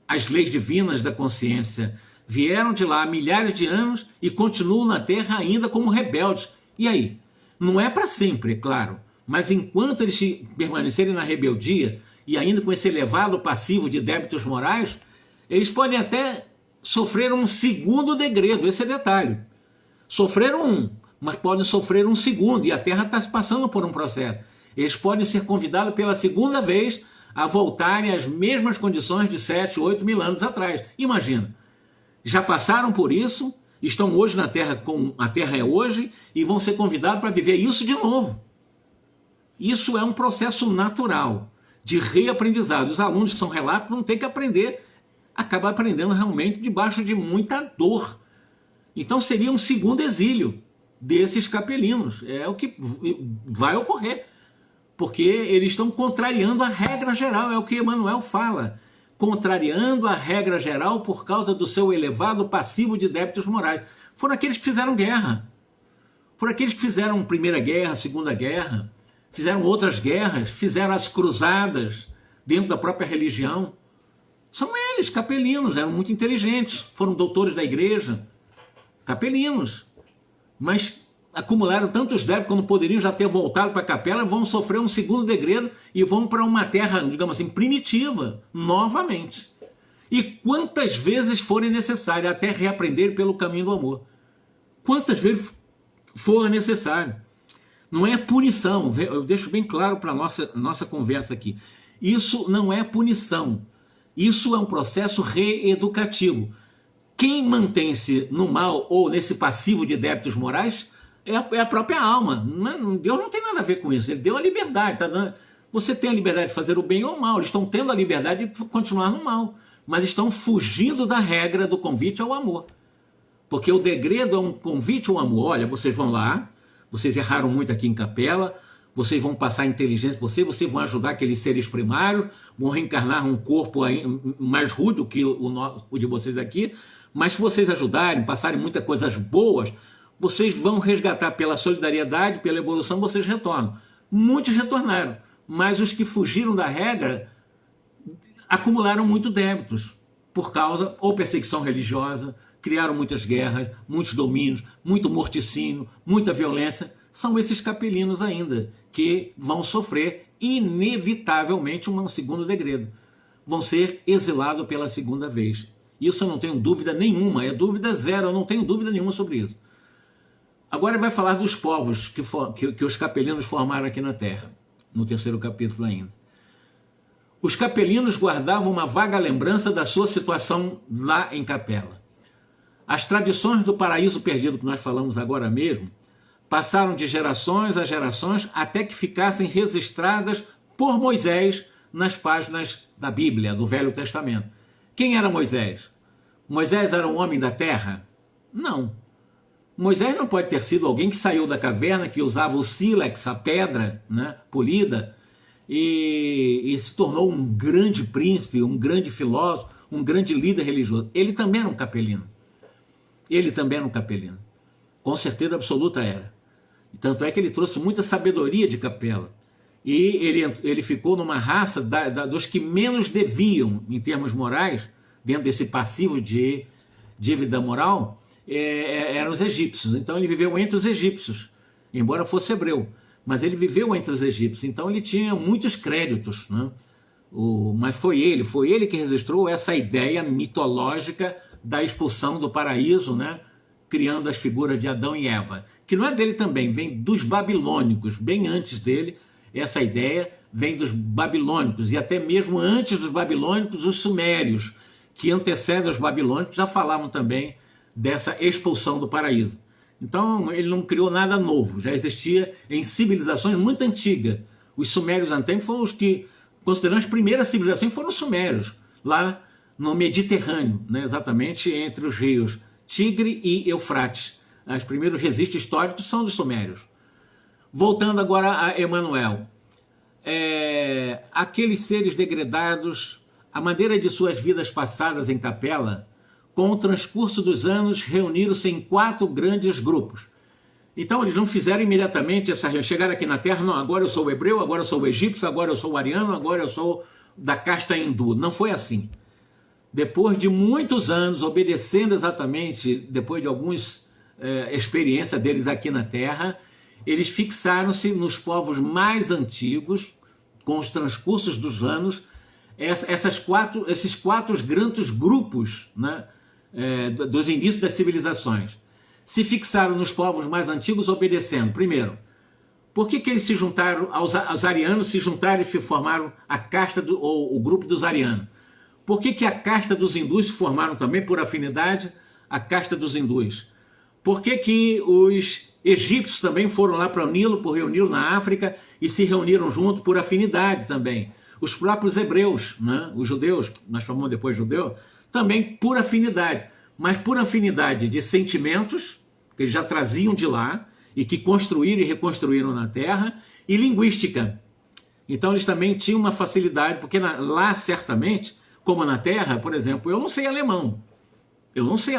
as leis divinas da consciência. Vieram de lá há milhares de anos e continuam na Terra ainda como rebeldes. E aí? Não é para sempre, é claro. Mas enquanto eles permanecerem na rebeldia e ainda com esse elevado passivo de débitos morais, eles podem até sofrer um segundo degredo. Esse é detalhe. Sofreram um, mas podem sofrer um segundo, e a Terra está passando por um processo. Eles podem ser convidados pela segunda vez a voltarem às mesmas condições de 7, 8 mil anos atrás. Imagina, já passaram por isso, estão hoje na Terra como a Terra é hoje, e vão ser convidados para viver isso de novo. Isso é um processo natural de reaprendizado. Os alunos que são relatos vão ter que aprender, acabam aprendendo realmente debaixo de muita dor. Então seria um segundo exílio desses capelinos. É o que vai ocorrer, porque eles estão contrariando a regra geral, é o que Emmanuel fala, contrariando a regra geral por causa do seu elevado passivo de débitos morais. Foram aqueles que fizeram guerra, foram aqueles que fizeram Primeira Guerra, Segunda Guerra, fizeram outras guerras, fizeram as cruzadas dentro da própria religião. São eles, capelinos, eram muito inteligentes, foram doutores da igreja, capelinos, mas acumularam tantos débitos quando poderiam já ter voltado para a capela, vão sofrer um segundo degredo e vão para uma terra, digamos assim, primitiva, novamente. E quantas vezes forem necessárias até reaprender pelo caminho do amor. Quantas vezes for necessário. Não é punição, eu deixo bem claro para a nossa conversa aqui. Isso não é punição, isso é um processo reeducativo. Quem mantém-se no mal ou nesse passivo de débitos morais é a própria alma. Deus não tem nada a ver com isso, ele deu a liberdade. Você tem a liberdade de fazer o bem ou o mal, eles estão tendo a liberdade de continuar no mal, mas estão fugindo da regra do convite ao amor. Porque o degredo é um convite ao amor. Olha, vocês vão lá, vocês erraram muito aqui em Capela, vocês vão passar inteligência por vocês vão ajudar aqueles seres primários, vão reencarnar um corpo mais rude que o de vocês aqui, mas se vocês ajudarem, passarem muitas coisas boas, vocês vão resgatar pela solidariedade, pela evolução, vocês retornam. Muitos retornaram, mas os que fugiram da regra acumularam muito débitos, por causa ou perseguição religiosa, criaram muitas guerras, muitos domínios, muito morticínio, muita violência. São esses capelinos ainda que vão sofrer inevitavelmente um segundo degredo. Vão ser exilados pela segunda vez. Isso eu não tenho dúvida nenhuma, é dúvida zero, eu não tenho dúvida nenhuma sobre isso. Agora ele vai falar dos povos que os capelinos formaram aqui na Terra, no terceiro capítulo ainda. Os capelinos guardavam uma vaga lembrança da sua situação lá em Capela. As tradições do paraíso perdido que nós falamos agora mesmo passaram de gerações a gerações até que ficassem registradas por Moisés nas páginas da Bíblia, do Velho Testamento. Quem era Moisés? Moisés era um homem da terra? Não. Moisés não pode ter sido alguém que saiu da caverna, que usava o sílex, a pedra, né, polida, e se tornou um grande príncipe, um grande filósofo, um grande líder religioso. Ele também era um capelino. Ele também era um capelino. Com certeza absoluta era. Tanto é que ele trouxe muita sabedoria de Capela. E ele ficou numa raça dos que menos deviam, em termos morais, dentro desse passivo de dívida moral, eram os egípcios. Então ele viveu entre os egípcios, embora fosse hebreu. Mas ele viveu entre os egípcios, então ele tinha muitos créditos, né? Mas foi ele que registrou essa ideia mitológica da expulsão do paraíso, né? Criando as figuras de Adão e Eva, que não é dele também, vem dos babilônicos, bem antes dele. Essa ideia vem dos babilônicos, e até mesmo antes dos babilônicos, os sumérios, que antecedem os babilônicos, já falavam também dessa expulsão do paraíso. Então ele não criou nada novo, já existia em civilizações muito antigas. Os sumérios antigos foram os que, considerando as primeiras civilizações, foram os sumérios, lá no Mediterrâneo, né, exatamente entre os rios Tigre e Eufrates. Os primeiros registros históricos são dos sumérios. Voltando agora a Emanuel. Aqueles seres degradados, a maneira de suas vidas passadas em Capela, com o transcurso dos anos, reuniram-se em 4 grandes grupos. Então eles não fizeram imediatamente essa reunião, chegaram aqui na Terra, não, agora eu sou o hebreu, agora eu sou o egípcio, agora eu sou o ariano, agora eu sou da casta hindu. Não foi assim. Depois de muitos anos, obedecendo exatamente, depois de algumas experiências deles aqui na Terra, eles fixaram-se nos povos mais antigos, com os transcursos dos anos, esses quatro grandes grupos, né, dos inícios das civilizações. Se fixaram nos povos mais antigos obedecendo. Primeiro, por que eles se juntaram, aos arianos se juntaram e formaram a casta, ou o grupo dos arianos? Por que a casta dos hindus se formaram também, por afinidade, a casta dos hindus? Por que os egípcios também foram lá para o Nilo, por Rio Nilo, na África, e se reuniram junto por afinidade também? Os próprios hebreus, né? Os judeus, nós chamamos depois judeu, também por afinidade, mas por afinidade de sentimentos, que eles já traziam de lá, e que construíram e reconstruíram na Terra, e linguística. Então eles também tinham uma facilidade, porque lá certamente, como na Terra, por exemplo, eu não sei alemão, eu não sei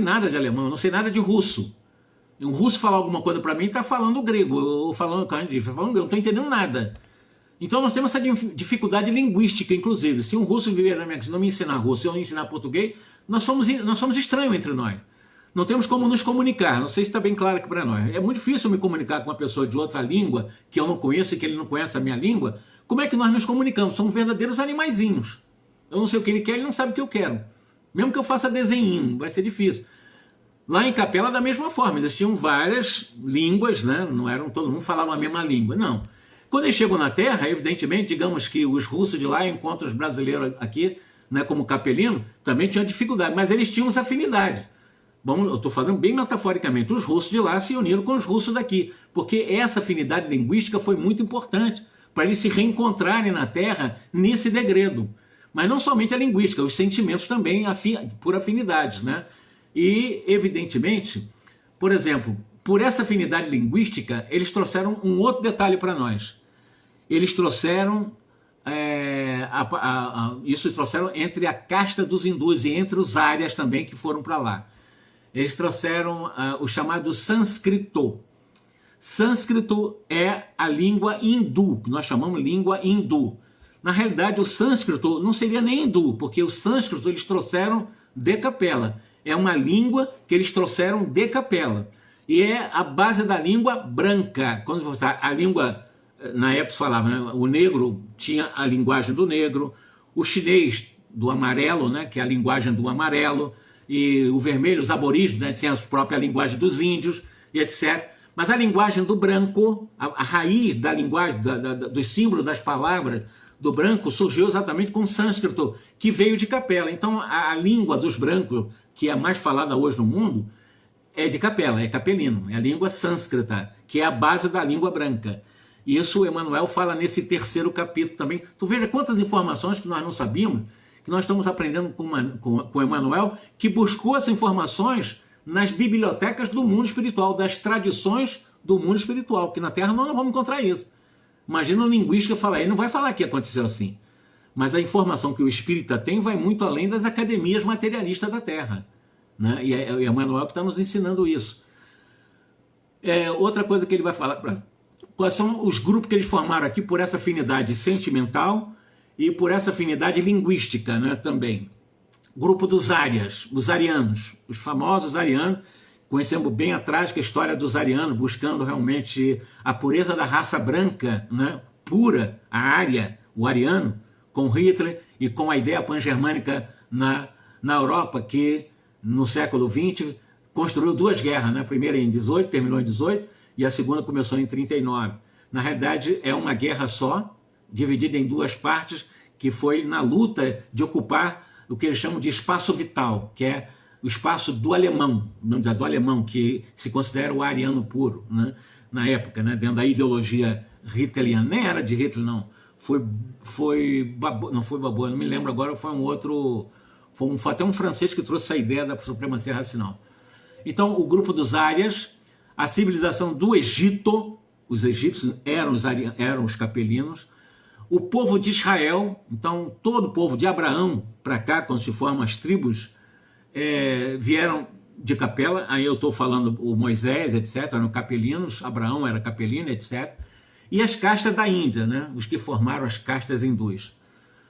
nada de alemão, eu não sei nada de russo. Um russo falar alguma coisa para mim, está falando grego, ou falando grego, eu não estou entendendo nada. Então nós temos essa dificuldade linguística, inclusive. Se um russo viver na minha casa, não me ensinar russo, eu não ensinar português, nós somos estranhos entre nós. Não temos como nos comunicar, não sei se está bem claro aqui para nós. É muito difícil me comunicar com uma pessoa de outra língua, que eu não conheço e que ele não conhece a minha língua. Como é que nós nos comunicamos? Somos verdadeiros animaizinhos. Eu não sei o que ele quer, ele não sabe o que eu quero. Mesmo que eu faça desenhinho, vai ser difícil. Lá em Capela, da mesma forma, existiam várias línguas, né? Não eram todo mundo falava a mesma língua, não. Quando eles chegam na Terra, evidentemente, digamos que os russos de lá encontram os brasileiros aqui, né, como capelino, também tinham dificuldade, mas eles tinham essa afinidade. Bom, eu estou falando bem metaforicamente, os russos de lá se uniram com os russos daqui, porque essa afinidade linguística foi muito importante para eles se reencontrarem na Terra nesse degredo. Mas não somente a linguística, os sentimentos também por afinidades, né? E, evidentemente, por exemplo, por essa afinidade linguística, eles trouxeram um outro detalhe para nós. Eles trouxeram, isso trouxeram entre a casta dos hindus e entre os árias também que foram para lá. Eles trouxeram o chamado sânscrito. Sânscrito é a língua hindu, que nós chamamos língua hindu. Na realidade, o sânscrito não seria nem hindu, porque o sânscrito eles trouxeram de Capela. É uma língua que eles trouxeram de Capela. E é a base da língua branca. Quando você a língua, na época se falava, né, o negro tinha a linguagem do negro, o chinês do amarelo, né, que é a linguagem do amarelo, e o vermelho, os aborígenes, né, têm a própria linguagem dos índios, e etc. Mas a linguagem do branco, a raiz da linguagem, dos símbolos, das palavras do branco, surgiu exatamente com o sânscrito, que veio de Capela. Então, a língua dos brancos, que é a mais falada hoje no mundo, é de Capela, é capelino, é a língua sânscrita, que é a base da língua branca. E isso o Emmanuel fala nesse terceiro capítulo também. Tu veja quantas informações que nós não sabíamos, que nós estamos aprendendo com o Emmanuel, que buscou essas informações nas bibliotecas do mundo espiritual, das tradições do mundo espiritual, que na Terra nós não vamos encontrar isso. Imagina um linguista falar, ele não vai falar que aconteceu assim. Mas a informação que o espírita tem vai muito além das academias materialistas da Terra. Né? E é o Emmanuel que está nos ensinando isso. Outra coisa que ele vai falar, quais são os grupos que eles formaram aqui por essa afinidade sentimental e por essa afinidade linguística, né, também. Grupo dos árias, os arianos, os famosos arianos. Conhecemos bem a trágica história dos arianos, buscando realmente a pureza da raça branca, né, pura, a ária, o ariano, com Hitler e com a ideia pan-germânica na Europa, que no século XX construiu duas guerras, né? A primeira em 18, terminou em 18, e a segunda começou em 39. Na realidade, é uma guerra só, dividida em duas partes, que foi na luta de ocupar o que eles chamam de espaço vital, que é o espaço do alemão, que se considera o ariano puro, né? Na época, né? Dentro da ideologia hitleriana. Nem era de Hitler, não. Não foi Babô, não me lembro agora, foi um outro, foi até um francês que trouxe essa ideia da supremacia racial. Então, o grupo dos árias, a civilização do Egito, os egípcios eram os capelinos, o povo de Israel, então todo o povo de Abraão para cá, quando se formam as tribos, vieram de Capela, aí eu estou falando o Moisés, etc., eram capelinos, Abraão era capelino, etc., e as castas da Índia, né? Os que formaram as castas hindus.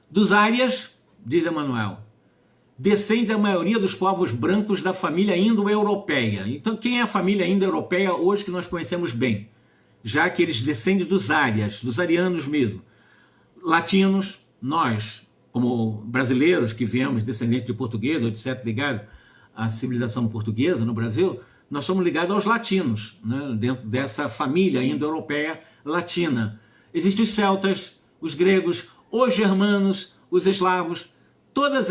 Dos árias, diz Emmanuel, descende a maioria dos povos brancos da família indo-europeia. Então, quem é a família indo-europeia hoje que nós conhecemos bem? Já que eles descendem dos árias, dos arianos mesmo. Latinos, nós, como brasileiros que viemos descendentes de portugueses, etc., ligados à civilização portuguesa no Brasil, nós somos ligados aos latinos, né? Dentro dessa família indo-europeia latina. Existem os celtas, os gregos, os germanos, os eslavos, todas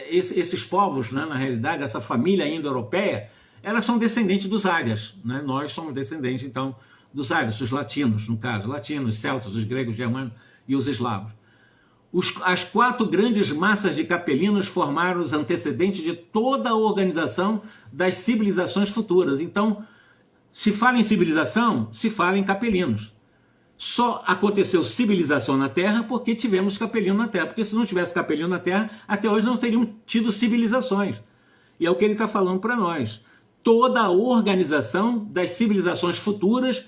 esses povos, né, na realidade, essa família indo-europeia, elas são descendentes dos árias, né? Nós somos descendentes, então, dos árias, os latinos, no caso, latinos, celtas, os gregos, germanos e os eslavos. As quatro grandes massas de capelinos formaram os antecedentes de toda a organização das civilizações futuras. Então, se fala em civilização, se fala em capelinos. Só aconteceu civilização na Terra porque tivemos capelino na Terra. Porque se não tivesse capelino na Terra, até hoje não teriam tido civilizações. E é o que ele está falando para nós. Toda a organização das civilizações futuras,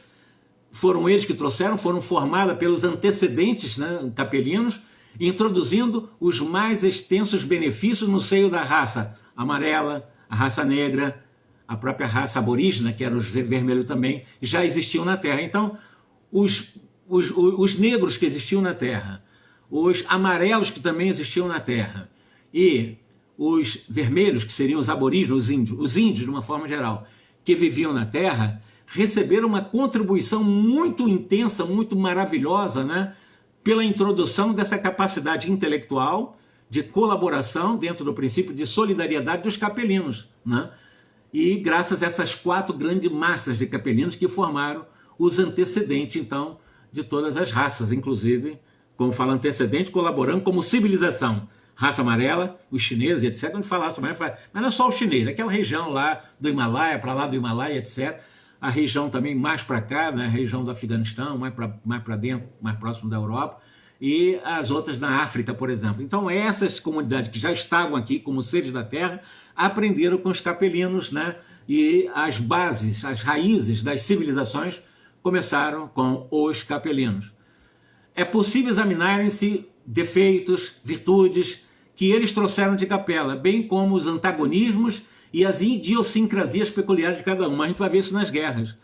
foram eles que trouxeram, foram formadas pelos antecedentes, né, capelinos, introduzindo os mais extensos benefícios no seio da raça amarela, a raça negra, a própria raça aborígena, que eram os vermelhos também, já existiam na Terra. Então, os negros que existiam na Terra, os amarelos que também existiam na Terra, e os vermelhos, que seriam os aborígenes, os índios de uma forma geral, que viviam na Terra, receberam uma contribuição muito intensa, muito maravilhosa, né, pela introdução dessa capacidade intelectual de colaboração dentro do princípio de solidariedade dos capelinos, né? E graças a essas 4 grandes massas de capelinos que formaram os antecedentes, então, de todas as raças, inclusive, como fala antecedente, colaborando como civilização. Raça amarela, os chineses, etc. Onde fala raça amarela, mas não é só o chinês, aquela região lá do Himalaia, para lá do Himalaia, etc. A região também mais para cá, né? A região do Afeganistão, mais para dentro, mais próximo da Europa, e as outras na África, por exemplo. Então essas comunidades que já estavam aqui como seres da Terra, aprenderam com os capelinos, né? E as bases, as raízes das civilizações começaram com os capelinos. É possível examinarem-se defeitos, virtudes que eles trouxeram de Capela, bem como os antagonismos e as idiosincrasias peculiares de cada um. Mas a gente vai ver isso nas guerras.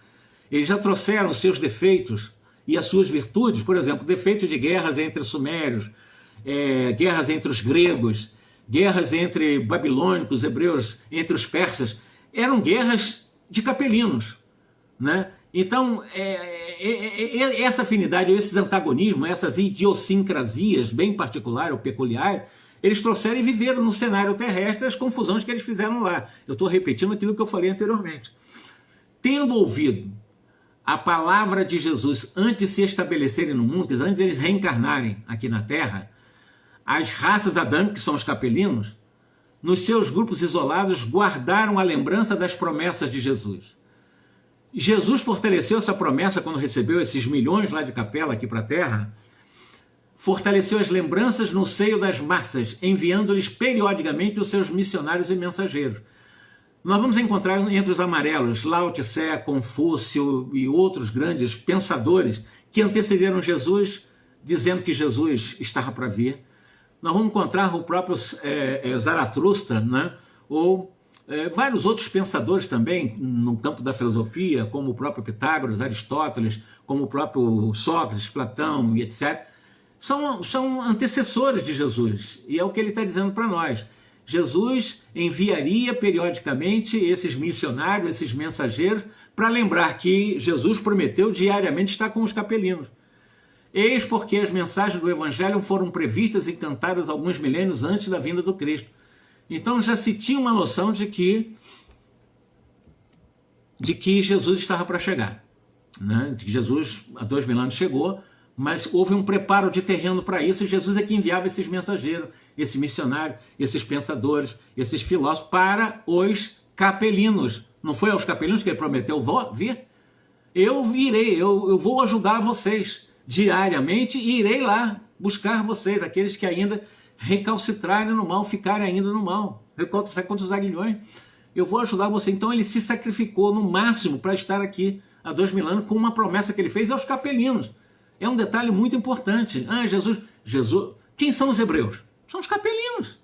Eles já trouxeram seus defeitos e as suas virtudes, por exemplo, defeitos de guerras entre os sumérios, guerras entre os gregos, guerras entre babilônicos, hebreus, entre os persas, eram guerras de capelinos, né? Então, essa afinidade, esses antagonismos, essas idiosincrasias bem particulares ou peculiares, eles trouxeram e viveram no cenário terrestre as confusões que eles fizeram lá. Eu estou repetindo aquilo que eu falei anteriormente. Tendo ouvido a palavra de Jesus antes de se estabelecerem no mundo, antes de eles reencarnarem aqui na Terra, as raças adâmicas, que são os capelinos, nos seus grupos isolados, guardaram a lembrança das promessas de Jesus. Jesus fortaleceu essa promessa quando recebeu esses milhões lá de Capela aqui para a Terra, fortaleceu as lembranças no seio das massas, enviando-lhes periodicamente os seus missionários e mensageiros. Nós vamos encontrar entre os amarelos Lao Tse, Confúcio e outros grandes pensadores que antecederam Jesus, dizendo que Jesus estava para vir. Nós vamos encontrar o próprio Zaratustra, né? Ou vários outros pensadores também no campo da filosofia, como o próprio Pitágoras, Aristóteles, como o próprio Sócrates, Platão e etc., são antecessores de Jesus, e é o que ele está dizendo para nós. Jesus enviaria periodicamente esses missionários, esses mensageiros, para lembrar que Jesus prometeu diariamente estar com os capelinos. Eis porque as mensagens do Evangelho foram previstas e cantadas alguns milênios antes da vinda do Cristo. Então já se tinha uma noção de que Jesus estava para chegar, né? De que Jesus há 2000 anos chegou, mas houve um preparo de terreno para isso, e Jesus é que enviava esses mensageiros, esses missionários, esses pensadores, esses filósofos para os capelinos. Não foi aos capelinos que ele prometeu vir? Eu virei, eu vou ajudar vocês diariamente e irei lá buscar vocês, aqueles que ainda recalcitrarem no mal, ficarem ainda no mal, contra os aguilhões. Eu vou ajudar você. Então ele se sacrificou no máximo para estar aqui há 2000 anos com uma promessa que ele fez aos capelinos. É um detalhe muito importante. Jesus, quem são os hebreus? São os capelinos.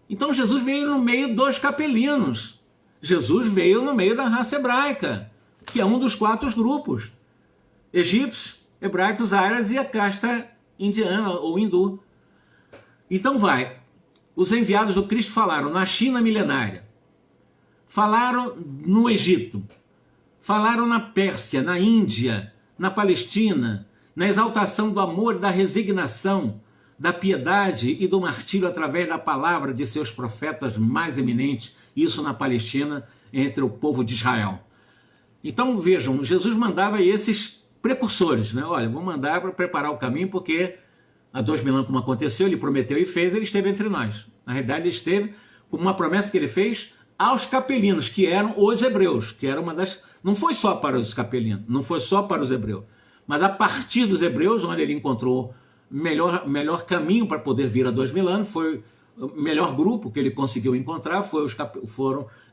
Então Jesus veio no meio dos capelinos. Jesus veio no meio da raça hebraica, que é um dos 4 grupos: egípcios, hebraicos, árabes e a casta indiana ou hindu. Então os enviados do Cristo falaram na China milenária, falaram no Egito, falaram na Pérsia, na Índia, na Palestina, na exaltação do amor e da resignação, da piedade e do martírio através da palavra de seus profetas mais eminentes, isso na Palestina, entre o povo de Israel. Então vejam, Jesus mandava esses precursores, né? Olha, vou mandar para preparar o caminho, porque há 2000 anos, como aconteceu, ele prometeu e fez, ele esteve entre nós. Na realidade, ele esteve com uma promessa que ele fez aos capelinos, que eram os hebreus, que era uma das... Não foi só para os capelinos, não foi só para os hebreus, mas a partir dos hebreus, onde ele encontrou melhor caminho para poder vir há 2000 anos, foi o melhor grupo que ele conseguiu encontrar,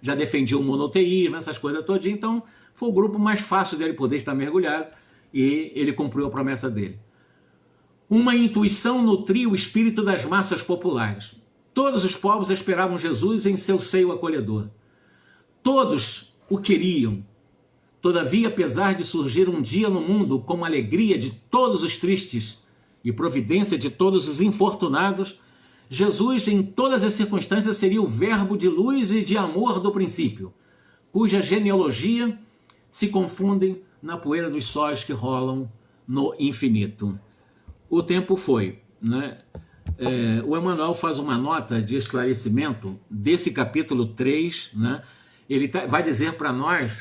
já defendiam o monoteísmo, essas coisas todas, então foi o grupo mais fácil dele poder estar mergulhado, e ele cumpriu a promessa dele. Uma intuição nutria o espírito das massas populares. Todos os povos esperavam Jesus em seu seio acolhedor. Todos o queriam. Todavia, apesar de surgir um dia no mundo como alegria de todos os tristes e providência de todos os infortunados, Jesus, em todas as circunstâncias, seria o verbo de luz e de amor do princípio, cuja genealogia se confundem na poeira dos sóis que rolam no infinito. O tempo foi, né? O Emmanuel faz uma nota de esclarecimento desse capítulo 3, né? Ele vai dizer para nós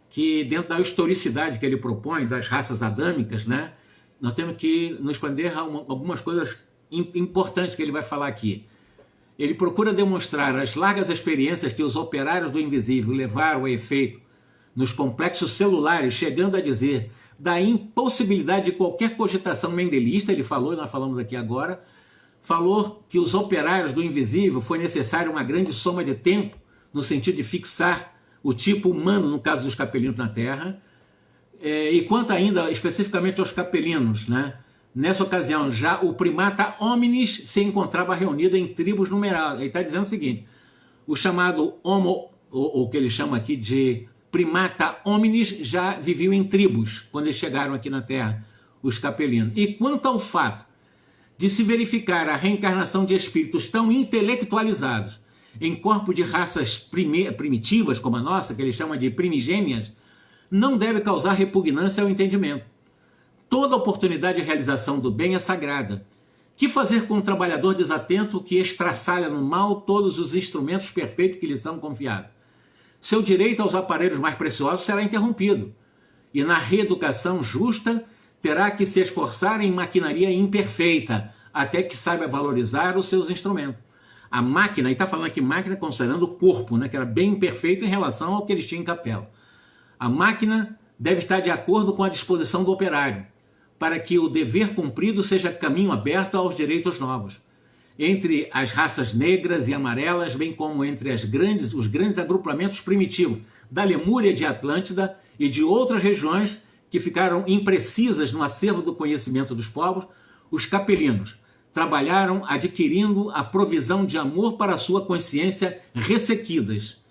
que dentro da historicidade que ele propõe das raças adâmicas, né, nós temos que nos prender a algumas coisas importantes que ele vai falar aqui. Ele procura demonstrar as largas experiências que os operários do invisível levaram a efeito nos complexos celulares, chegando a dizer da impossibilidade de qualquer cogitação mendelista. Ele falou, e nós falamos aqui agora, falou que os operários do invisível foi necessário uma grande soma de tempo, no sentido de fixar o tipo humano, no caso dos capelinos na Terra. E quanto ainda especificamente aos capelinos, né? Nessa ocasião, já o primata hominis se encontrava reunido em tribos numeradas. Ele está dizendo o seguinte: o chamado homo, ou que ele chama aqui de primata hominis, já viviam em tribos quando eles chegaram aqui na Terra, os capelinos. E quanto ao fato de se verificar a reencarnação de espíritos tão intelectualizados em corpo de raças primitivas como a nossa, que ele chama de primigênias, não deve causar repugnância ao entendimento. Toda oportunidade de realização do bem é sagrada. Que fazer com um trabalhador desatento que estraçalha no mal todos os instrumentos perfeitos que lhe são confiados? Seu direito aos aparelhos mais preciosos será interrompido, e na reeducação justa terá que se esforçar em maquinaria imperfeita, até que saiba valorizar os seus instrumentos. A máquina, e está falando aqui máquina considerando o corpo, né, que era bem imperfeito em relação ao que eles tinham em capela. A máquina deve estar de acordo com a disposição do operário, para que o dever cumprido seja caminho aberto aos direitos novos. Entre as raças negras e amarelas, bem como entre os grandes agrupamentos primitivos da Lemúria, de Atlântida e de outras regiões que ficaram imprecisas no acervo do conhecimento dos povos, os capelinos trabalharam adquirindo a provisão de amor para a sua consciência ressequidas.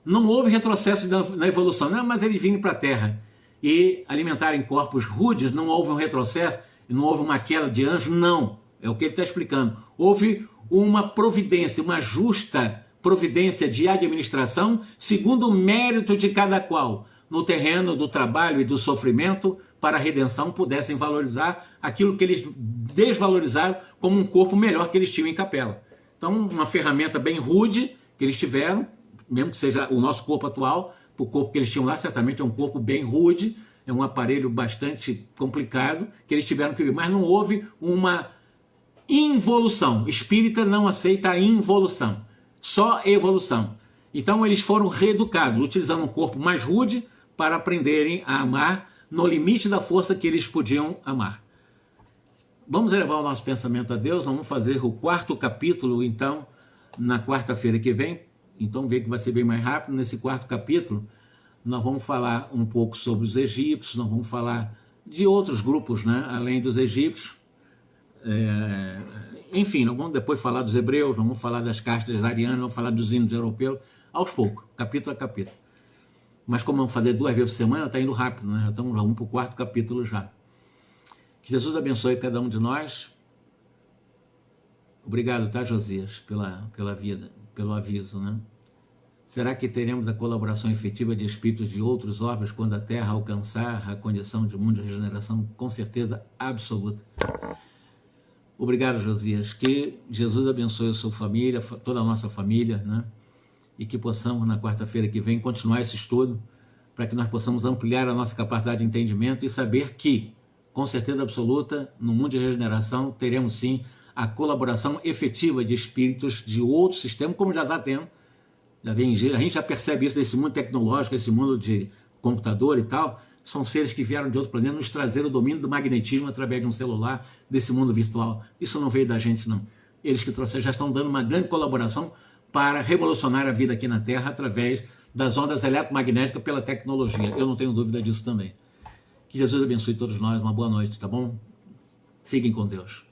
Não houve retrocesso na evolução, não, mas eles vinham para a Terra e alimentarem corpos rudes, não houve um retrocesso, não houve uma queda de anjo, não. É o que ele está explicando. Houve uma providência, uma justa providência de administração, segundo o mérito de cada qual, no terreno do trabalho e do sofrimento, para a redenção pudessem valorizar aquilo que eles desvalorizaram como um corpo melhor que eles tinham em capela. Então, uma ferramenta bem rude que eles tiveram, mesmo que seja o nosso corpo atual, o corpo que eles tinham lá certamente é um corpo bem rude, é um aparelho bastante complicado que eles tiveram que ver, mas não houve uma involução. Espírita não aceita a involução, só evolução. Então eles foram reeducados, utilizando um corpo mais rude para aprenderem a amar no limite da força que eles podiam amar. Vamos elevar o nosso pensamento a Deus, vamos fazer o 4º capítulo, então, na quarta-feira que vem. Então, vê que vai ser bem mais rápido. Nesse 4º capítulo, nós vamos falar um pouco sobre os egípcios, nós vamos falar de outros grupos, né, além dos egípcios. Enfim, nós vamos depois falar dos hebreus, nós vamos falar das castas arianas, vamos falar dos índios europeus, aos poucos, capítulo a capítulo. Mas como vamos fazer 2 vezes por semana, está indo rápido, né? Já estamos vamos para o 4º capítulo já. Que Jesus abençoe cada um de nós. Obrigado, tá, Josias, pela vida, pelo aviso, né? Será que teremos a colaboração efetiva de espíritos de outros orbes quando a Terra alcançar a condição de mundo de regeneração? Com certeza absoluta. Obrigado, Josias. Que Jesus abençoe a sua família, toda a nossa família, né? E que possamos, na quarta-feira que vem, continuar esse estudo, para que nós possamos ampliar a nossa capacidade de entendimento e saber que, com certeza absoluta, no mundo de regeneração, teremos sim a colaboração efetiva de espíritos de outros sistemas, como já está tendo. A gente já percebe isso nesse mundo tecnológico, esse mundo de computador e tal. São seres que vieram de outro planeta nos trazer o domínio do magnetismo através de um celular, desse mundo virtual. Isso não veio da gente, não. Eles que trouxeram já estão dando uma grande colaboração para revolucionar a vida aqui na Terra através das ondas eletromagnéticas pela tecnologia. Eu não tenho dúvida disso também. Que Jesus abençoe todos nós. Uma boa noite, tá bom? Fiquem com Deus.